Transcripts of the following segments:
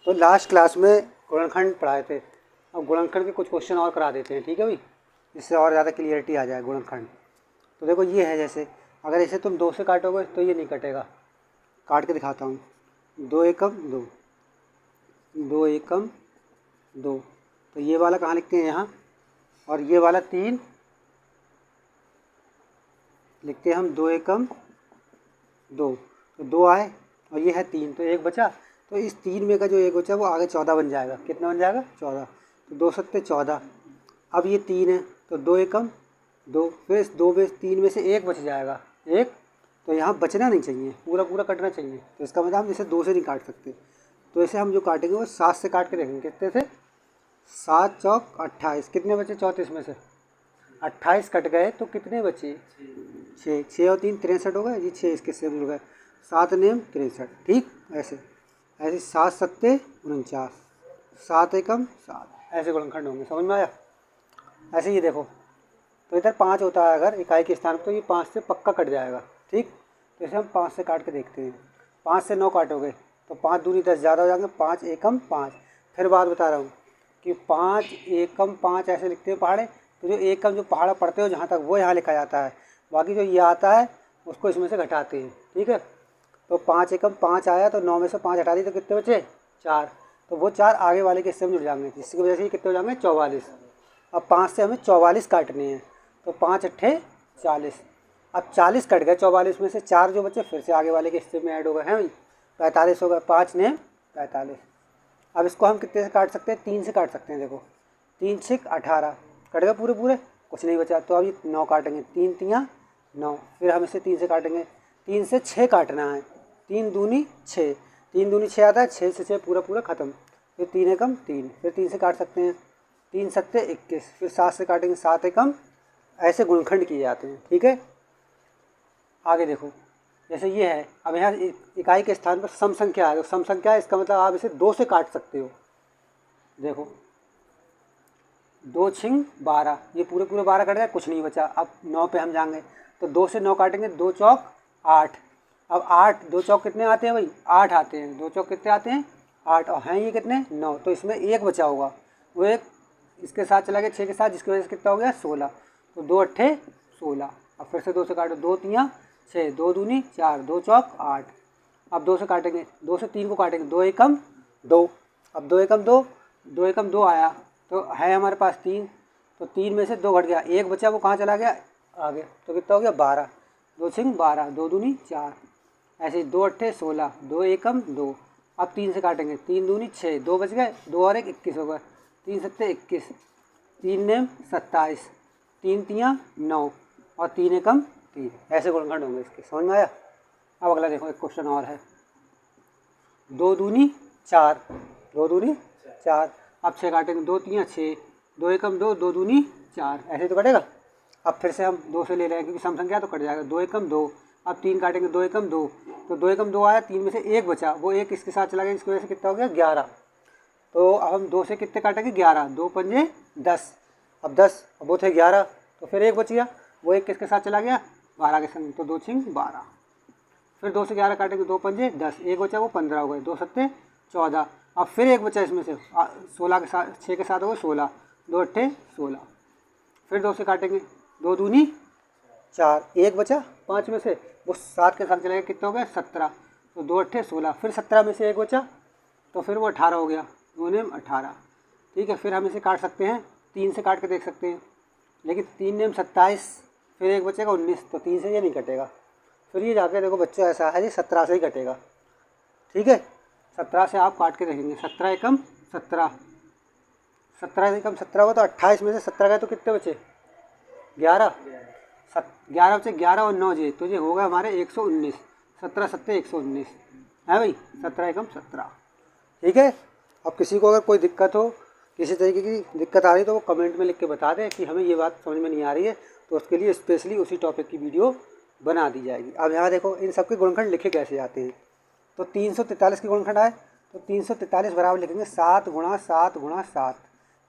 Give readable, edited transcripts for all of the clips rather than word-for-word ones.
तो last class में गुणनखंड पढ़ाए थे, अब गुणनखंड के कुछ क्वेश्चन और करा देते हैं, ठीक है भाई, जिससे और ज़्यादा क्लियरिटी आ जाए गुणनखंड। तो देखो ये है, जैसे अगर इसे तुम 2 से काटोगे तो ये नहीं कटेगा, काट के दिखाता हूँ। 2 एकम 2, 2 एकम 2, तो ये वाला कहाँ लिखते हैं, यहाँ, और ये वाला 3 लिखते हैं हम, 2 एकम 2, तो 2 आए और ये है 3, तो 1 बचा। तो इस 3 में का जो 1 बचा वो आगे 14 बन जाएगा। कितना बन जाएगा? 14। तो 2 सत्ते 14। अब ये 3 है तो 2 एकम 2, फिर इस 2 में 3 में से 1 बच जाएगा, 1, तो यहाँ बचना नहीं चाहिए, पूरा पूरा कटना चाहिए। तो इसका मतलब हम इसे 2 से नहीं काट सकते, तो इसे हम जो काटेंगे वो 7 से काट के देखेंगे। कितने से? 7 चौक 28, कितने बचे 34 में से? 28 कट गए तो कितने बचे? 6, 6 और 3 63 हो गए जी, 6 इसके से जुड़ गए, 7 नेम 63, ठीक। ऐसे ऐसे 7 सत्ते 49, 7 एकम 7, ऐसे गुणनखंड होंगे। समझ में आया? ऐसे ये देखो, तो इधर 5 होता है अगर इकाई के स्थान पर, तो ये 5 से पक्का कट जाएगा, ठीक। तो इसे हम 5 से काट के देखते हैं। 5 से 9 काटोगे तो 5 दूनी 10, ज़्यादा हो जाएंगे, 5 एकम 5। फिर बात बता रहा हूँ कि 5 एकम 5 ऐसे लिखते हैं पहाड़े, तो जो एकम जो पहाड़ा पढ़ते हो जहाँ तक वो यहाँ लिखा जाता है, बाकी जो ये आता है उसको इसमें से घटाते हैं, ठीक है। तो 5 एकम 5 आया तो 9 में से 5 हटा दी तो कितने बचे? 4, तो वो 4 आगे वाले के हिस्से में जुड़ जाएंगे, जिसकी वजह से ये कितने हो जाएंगे? 44। अब 5 से हमें 44 काटने हैं, तो 5 अट्ठे 40। अब 40 कट गए 44 में से, 4 जो बचे फिर से आगे वाले के हिस्से में ऐड हो गए हैं भाई, 45 हो गए, 5 ने 45। अब इसको हम कितने से काट सकते हैं? 3 से काट सकते हैं। देखो 3 6 18 कट गए पूरे पूरे, कुछ नहीं बचा। तो अब ये 9 काटेंगे, 3 तियाँ 9, फिर हम इसे 3 से काटेंगे। 3 से 6 काटना है, 3 दूनी 6, 3 दूनी 6 आता है, 6 से 6 पूरा पूरा ख़त्म। फिर 3 एकम 3, फिर 3 से काट सकते हैं, 3 सत्ते 21, फिर 7 से काटेंगे, 7 एकम। ऐसे गुणनखंड किए जाते हैं, ठीक है। आगे देखो, जैसे ये है, अब यहाँ इकाई के स्थान पर सम संख्या है, तो सम संख्या है, इसका मतलब आप इसे 2 से काट सकते हो। देखो 2 छिंग 12, ये पूरे पूरे 12 कट गए, कुछ नहीं बचा। अब 9 पे हम जाएंगे, तो 2 से 9 काटेंगे, 2 चौक 8। अब 8, 2 चौक कितने आते हैं भाई? 8 आते हैं। 2 चौक कितने आते हैं? 8, और हैं ये कितने? 9, तो इसमें 1 बचा होगा, वो 1 इसके साथ चला गया 6 के साथ, जिसकी वजह से कितना हो गया? 16। तो 2 अट्ठे 16। अब फिर से 2 से काटो, 2 तियाँ 6, 2 दूनी 4, 2 चौक 8। अब 2 से काटेंगे, 2 से 3 को काटेंगे, 2 एकम 2। अब 2 एकम 2, 2 एकम 2 आया तो है हमारे पास 3, तो 3 में से 2 घट गया, 1 बचा, वो कहाँ चला गया? आगे। तो कितना हो गया? 12। 2 छिंग 12, 2 दूनी 4, ऐसे 2 अट्ठे 16, 2 एकम 2। अब 3 से काटेंगे, 3 दूनी 6, 2 बच गए, 2 और 1 21 हो गए, 3 सत्ते 21, 3 नेम 27, 3 तियाँ 9, और 3 एकम 3। ऐसे गुणनखंड होंगे इसके। समझ में आया? अब अगला देखो, एक क्वेश्चन और है। 2 दूनी 4, 2 दूनी 4। अब 6 काटेंगे, 2 तियाँ 6, 2 एकम 2, 2 दूनी 4, ऐसे तो कटेगा। अब फिर से हम 2 से ले रहे हैं क्योंकि सम संख्या तो कट जाएगा, 2 एकम 2। अब 3 काटेंगे, 2 एकम 2, तो 2 एकम 2 आया, 3 में से 1 बचा, वो 1 इसके साथ चला गया, इसकी वजह से कितना हो गया? 11। तो अब हम 2 से कितने काटेंगे? 11, 2 पंजे 10। अब 10, अब वो थे 11, तो फिर 1 बच गया, वो 1 किसके साथ चला गया? 12 के संग, तो 2 छिंग 12। फिर 2 से 11 काटेंगे, 2 पंजे 10, 1 बचा, वो 15 हो गए, 2 सत्ते 14। अब फिर 1 बचा इसमें से, 16 के साथ, 6 के साथ हो गए 16, 2 अट्ठे 16। फिर 2 से काटेंगे, 2 दूनी 4, 1 बचा 5 में से, वो 7 के साथ चलेगा, कितना हो गया? 17, तो 2 अट्ठे 16, फिर 17 में से 1 बचा, तो फिर वो 18 हो गया, 2 नेम 18, ठीक है। फिर हम इसे काट सकते हैं, 3 से काट के देख सकते हैं, लेकिन 3 नेम 27, फिर 1 बचेगा 19, तो 3 से ये नहीं कटेगा। फिर ये जाके देखो बच्चों, ऐसा है जी, 17 से ही कटेगा, ठीक है। 17 से आप काट के देखेंगे, 17 एकम 17, 17 एकम 17 हुआ, तो 28 में से 17 गए तो कितने बचे? 11, 11 बचे, 11 और 9 जे, तो ये होगा हमारे 119, 17 सत्ते 119 है भाई, 17 एकम 17, ठीक है। अब किसी को अगर कोई दिक्कत हो, किसी तरीके की दिक्कत आ रही है, तो वो कमेंट में लिख के बता दें कि हमें ये बात समझ में नहीं आ रही है, तो उसके लिए स्पेशली उसी टॉपिक की वीडियो बना दी जाएगी। अब यहाँ देखो, इन सब के गुणनखंड लिखे कैसे जाते हैं। तो 343 के गुणनखंड आए, तो 343 बराबर लिखेंगे 7 गुणा 7 गुणा 7,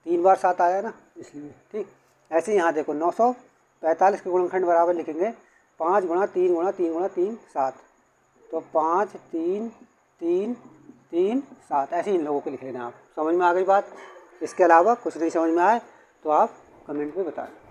3 बार 7 आया ना, इसलिए, ठीक। ऐसे ही यहाँ देखो 945 के गुणनखंड बराबर लिखेंगे 5 गुणा 3 गुणा 3 गुणा 3 7, तो 5 3 3 3 7, ऐसे इन लोगों को लिख लेना आप। समझ में आ गई बात? इसके अलावा कुछ नहीं समझ में आए तो आप कमेंट में बताएं।